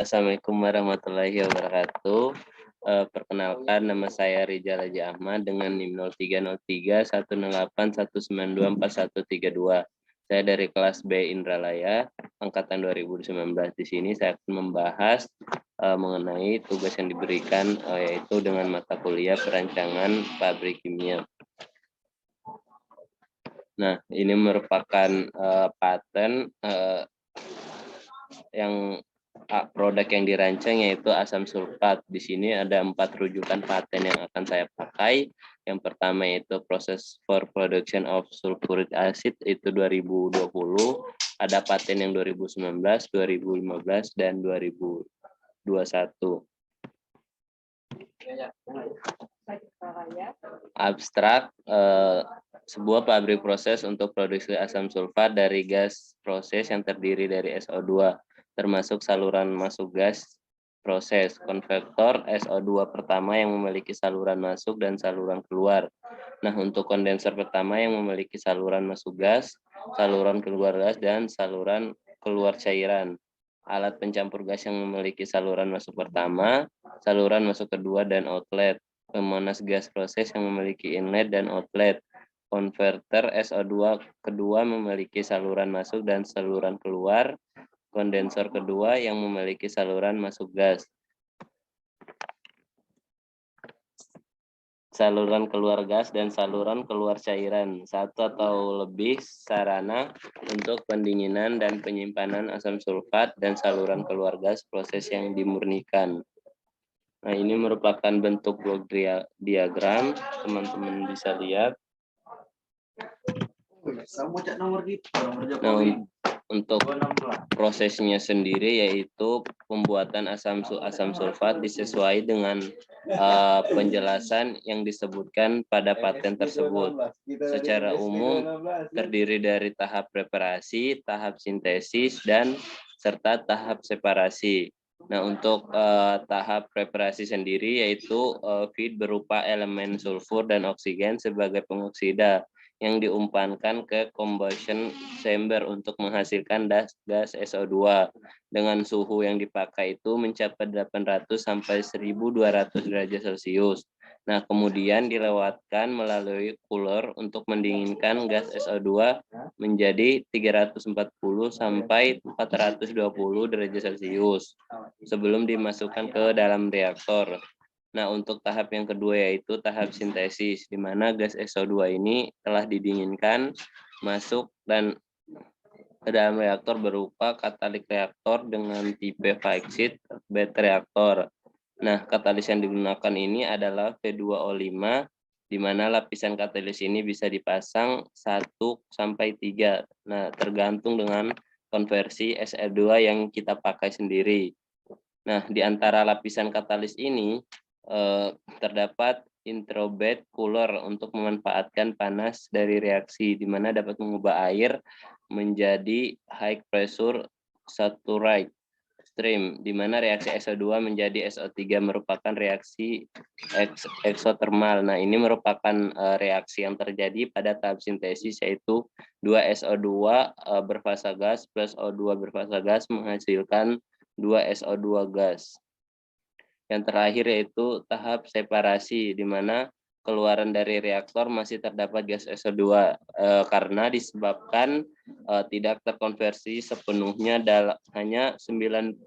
Assalamualaikum warahmatullahi wabarakatuh. Perkenalkan, nama saya Rizal Haji Ahmad dengan NIM 0303 108 192 4132. Saya dari kelas B Indralaya, angkatan 2019. Di sini saya akan membahas mengenai tugas yang diberikan, yaitu dengan mata kuliah perancangan pabrik kimia. Nah, ini merupakan paten yang produk yang dirancang yaitu asam sulfat. Di sini ada 4 rujukan paten yang akan saya pakai. Yang pertama yaitu proses for production of sulfuric acid itu 2020. Ada paten yang 2019, 2015 dan 2021. Abstrak, sebuah pabrik proses untuk produksi asam sulfat dari gas proses yang terdiri dari SO2, termasuk saluran masuk gas proses, konvektor SO2 pertama yang memiliki saluran masuk dan saluran keluar. Nah, untuk kondenser pertama yang memiliki saluran masuk gas, saluran keluar gas, dan saluran keluar cairan. Alat pencampur gas yang memiliki saluran masuk pertama, saluran masuk kedua, dan outlet. Pemanas gas proses yang memiliki inlet dan outlet. Konverter SO2 kedua memiliki saluran masuk dan saluran keluar. Kondensor kedua yang memiliki saluran masuk gas. Saluran keluar gas dan saluran keluar cairan. Satu atau lebih sarana untuk pendinginan dan penyimpanan asam sulfat dan saluran keluar gas proses yang dimurnikan. Nah, ini merupakan bentuk blok diagram, teman-teman bisa lihat. Nah, untuk prosesnya sendiri yaitu pembuatan asam sulfat disesuai dengan penjelasan yang disebutkan pada paten tersebut. Secara umum terdiri dari tahap preparasi, tahap sintesis, dan serta tahap separasi. Nah, untuk tahap preparasi sendiri yaitu feed berupa elemen sulfur dan oksigen sebagai pengoksida yang diumpankan ke combustion chamber untuk menghasilkan gas SO2 dengan suhu yang dipakai itu mencapai 800 sampai 1200 derajat Celcius. Nah, kemudian dilewatkan melalui cooler untuk mendinginkan gas SO2 menjadi 340 sampai 420 derajat Celcius sebelum dimasukkan ke dalam reaktor. Nah, untuk tahap yang kedua yaitu tahap sintesis, di mana gas SO2 ini telah didinginkan, masuk dan ke dalam reaktor berupa katalik reaktor dengan tipe Fixed bed reaktor. Nah, katalis yang digunakan ini adalah V2O5, di mana lapisan katalis ini bisa dipasang 1 sampai 3. Nah, tergantung dengan konversi SR2 yang kita pakai sendiri. Nah, di antara lapisan katalis ini terdapat introbed cooler untuk memanfaatkan panas dari reaksi, di mana dapat mengubah air menjadi high pressure saturate stream, di mana reaksi SO2 menjadi SO3 merupakan reaksi eksotermal. Nah, ini merupakan reaksi yang terjadi pada tahap sintesis, yaitu 2SO2 berfasa gas plus O2 berfasa gas menghasilkan 2SO2 gas. Yang terakhir yaitu tahap separasi, di mana keluaran dari reaktor masih terdapat gas SO2 karena disebabkan tidak terkonversi sepenuhnya, hanya 95%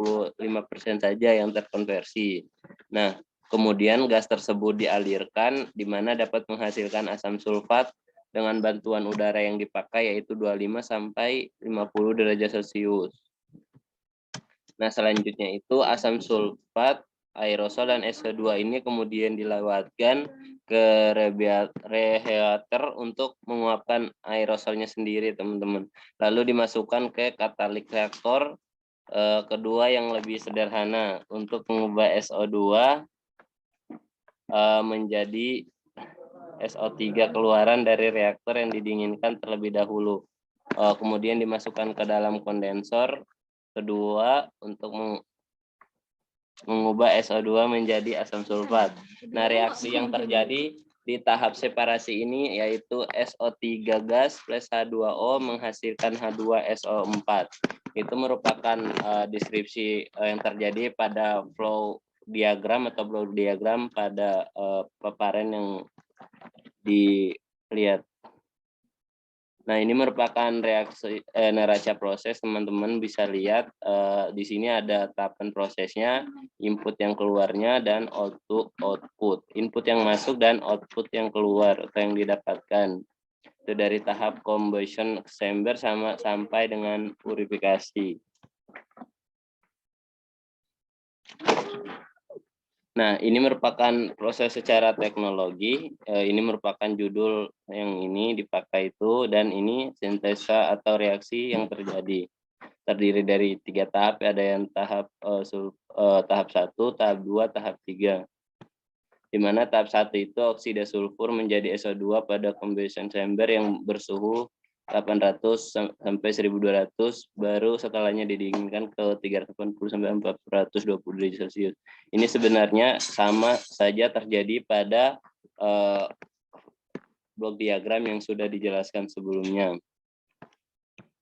saja yang terkonversi. Nah, kemudian gas tersebut dialirkan, di mana dapat menghasilkan asam sulfat dengan bantuan udara yang dipakai yaitu 25 sampai 50 derajat Celcius. Nah, selanjutnya itu asam sulfat, aerosol, dan SO2 ini kemudian dilewatkan ke reheater untuk menguapkan aerosolnya sendiri, teman-teman. Lalu dimasukkan ke katalik reaktor kedua yang lebih sederhana untuk mengubah SO2 menjadi SO3 keluaran dari reaktor yang didinginkan terlebih dahulu. Kemudian dimasukkan ke dalam kondensor kedua untuk mengubah SO2 menjadi asam sulfat. Nah, reaksi yang terjadi di tahap separasi ini yaitu SO3 gas plus H2O menghasilkan H2SO4. itu merupakan deskripsi yang terjadi pada flow diagram atau block diagram pada paparan yang dilihat. Nah, ini merupakan reaksi neraca proses, teman-teman bisa lihat di sini ada tahapan prosesnya, input yang keluarnya dan output. Input yang masuk dan output yang keluar atau yang didapatkan. Itu dari tahap combustion chamber sampai dengan purifikasi. Nah, ini merupakan proses secara teknologi. Ini merupakan judul yang ini dipakai itu, dan ini sintesa atau reaksi yang terjadi. Terdiri dari 3 tahap, ada yang tahap 1, tahap 2, tahap 3. Di mana tahap 1 itu oksida sulfur menjadi SO2 pada combustion chamber yang bersuhu 800 sampai 1200, baru setelahnya didinginkan ke 380 sampai 420 derajat Celcius. Ini sebenarnya sama saja terjadi pada blok diagram yang sudah dijelaskan sebelumnya.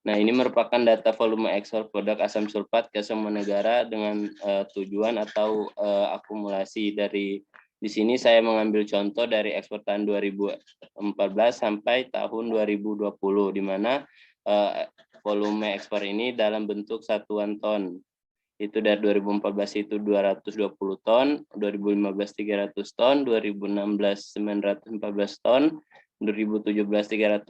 Nah, ini merupakan data volume ekspor produk asam sulfat ke semua negara dengan tujuan atau akumulasi dari. Di sini saya mengambil contoh dari ekspor tahun 2014 sampai tahun 2020, di mana volume ekspor ini dalam bentuk satuan ton. Itu dari 2014 itu 220 ton, 2015 300 ton, 2016 914 ton, 2017 330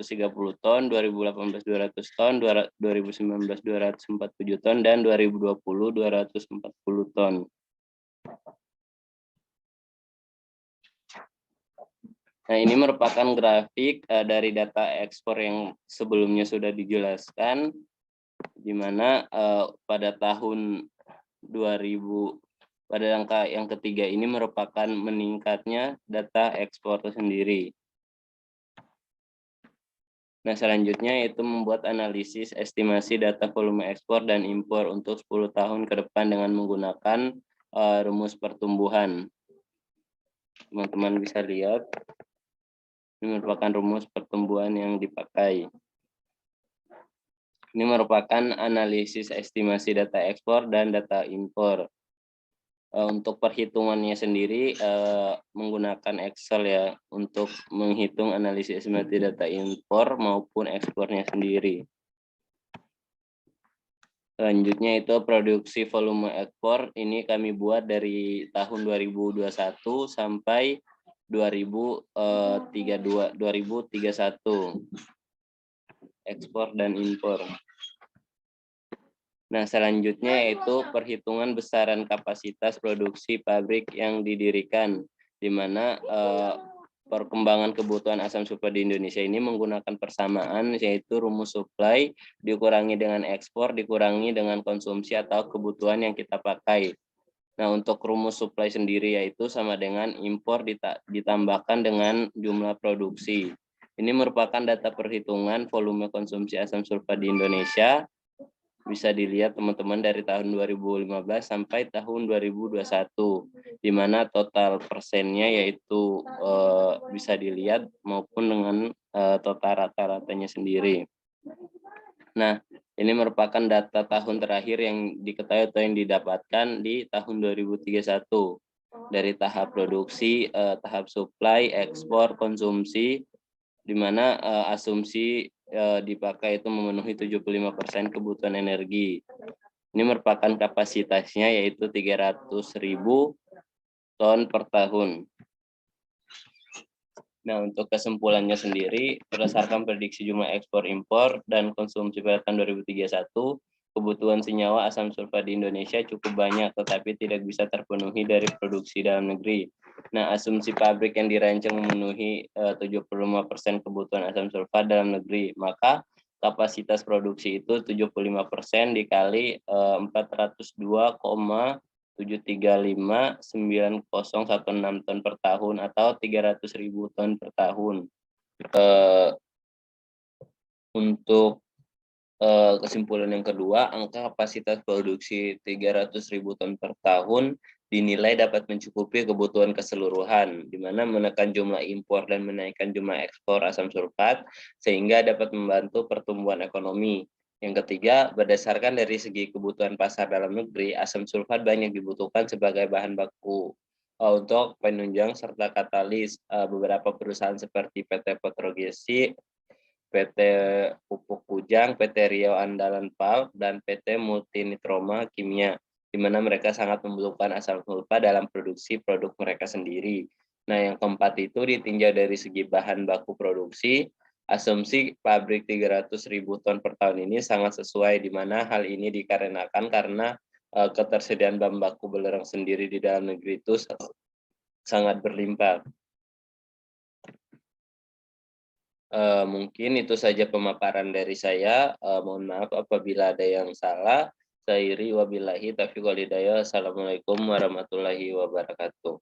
ton, 2018 200 ton, 2019 247 ton, dan 2020 240 ton. Nah, ini merupakan grafik dari data ekspor yang sebelumnya sudah dijelaskan, di mana pada tahun 2000 pada angka yang ketiga ini merupakan meningkatnya data ekspor sendiri. Nah, selanjutnya yaitu membuat analisis estimasi data volume ekspor dan impor untuk 10 tahun ke depan dengan menggunakan rumus pertumbuhan. Teman-teman bisa lihat. Ini merupakan rumus pertumbuhan yang dipakai. Ini merupakan analisis estimasi data ekspor dan data impor. Untuk perhitungannya sendiri menggunakan Excel ya, untuk menghitung analisis estimasi data impor maupun ekspornya sendiri. Selanjutnya itu produksi volume ekspor. Ini kami buat dari tahun 2021 sampai 2031, ekspor dan impor. Nah, selanjutnya yaitu perhitungan besaran kapasitas produksi pabrik yang didirikan, di mana perkembangan kebutuhan asam sulfat di Indonesia ini menggunakan persamaan, yaitu rumus supply dikurangi dengan ekspor dikurangi dengan konsumsi atau kebutuhan yang kita pakai. Nah, untuk rumus supply sendiri yaitu sama dengan impor ditambahkan dengan jumlah produksi. Ini merupakan data perhitungan volume konsumsi asam sulfat di Indonesia. Bisa dilihat teman-teman dari tahun 2015 sampai tahun 2021, di mana total persennya yaitu bisa dilihat maupun dengan total rata-ratanya sendiri. Nah, ini merupakan data tahun terakhir yang diketahui atau yang didapatkan di tahun 2031 dari tahap produksi, tahap supply, ekspor, konsumsi, di mana asumsi dipakai itu memenuhi 75% kebutuhan energi. Ini merupakan kapasitasnya yaitu 300.000 ton per tahun. Nah, untuk kesimpulannya sendiri, berdasarkan prediksi jumlah ekspor impor dan konsumsi pada tahun 2031, kebutuhan senyawa asam sulfat di Indonesia cukup banyak, tetapi tidak bisa terpenuhi dari produksi dalam negeri. Nah, asumsi pabrik yang dirancang memenuhi 75% kebutuhan asam sulfat dalam negeri, maka kapasitas produksi itu 75% dikali 402,7359016 ton per tahun atau 300.000 ton per tahun. Untuk kesimpulan yang kedua, angka kapasitas produksi 300.000 ton per tahun dinilai dapat mencukupi kebutuhan keseluruhan, di mana menekan jumlah impor dan menaikkan jumlah ekspor asam sulfat, sehingga dapat membantu pertumbuhan ekonomi. Yang ketiga, berdasarkan dari segi kebutuhan pasar dalam negeri, asam sulfat banyak dibutuhkan sebagai bahan baku untuk penunjang serta katalis. Beberapa perusahaan seperti PT Petrogesi, PT Pupuk Kujang, PT Riau Andalan Pulp, dan PT Multinitroma Kimia, di mana mereka sangat membutuhkan asam sulfat dalam produksi produk mereka sendiri. Nah, yang keempat itu ditinjau dari segi bahan baku produksi. Asumsi pabrik 300.000 ton per tahun ini sangat sesuai, di mana hal ini dikarenakan karena ketersediaan bahan baku belerang sendiri di dalam negeri itu sangat berlimpah. Mungkin itu saja pemaparan dari saya. Mohon maaf apabila ada yang salah. Sairi wabillahi taufiq wal hidayah. Assalamualaikum warahmatullahi wabarakatuh.